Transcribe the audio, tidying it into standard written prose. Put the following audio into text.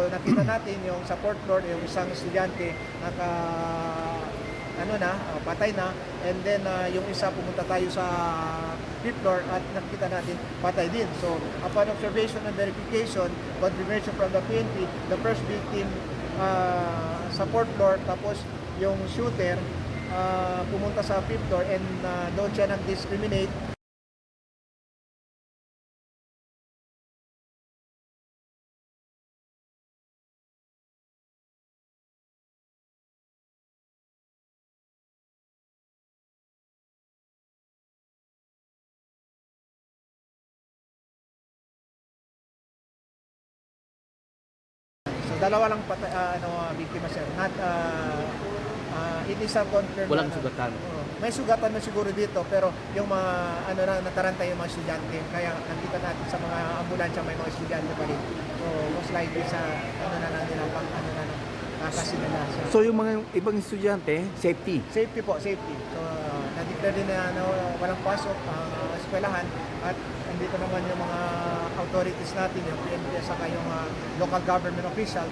nakita natin yung sa fourth floor, yung isang estudyante patay na, and then yung isa pumunta tayo sa fifth floor at nakita natin patay din. So upon observation and verification, confirmation from the PNP, the first victim sa fourth floor, tapos yung shooter pumunta sa fifth floor, and doon siya nag-discriminate. So dalawa lang biktima sir. Not it is a confirmed. Walang sugatan. May sugatan na siguro dito, pero yung mga nataranta yung mga estudyante, kaya nakita natin sa mga ambulansya may mga estudyante pa rin. So most likely sa kasi nila. So yung mga ibang estudyante, safety. Safety po, safety. So na-declare din na walang pasok ang eskwelahan, at nandito naman yung mga authorities natin, yung PNP, saka yung local government official.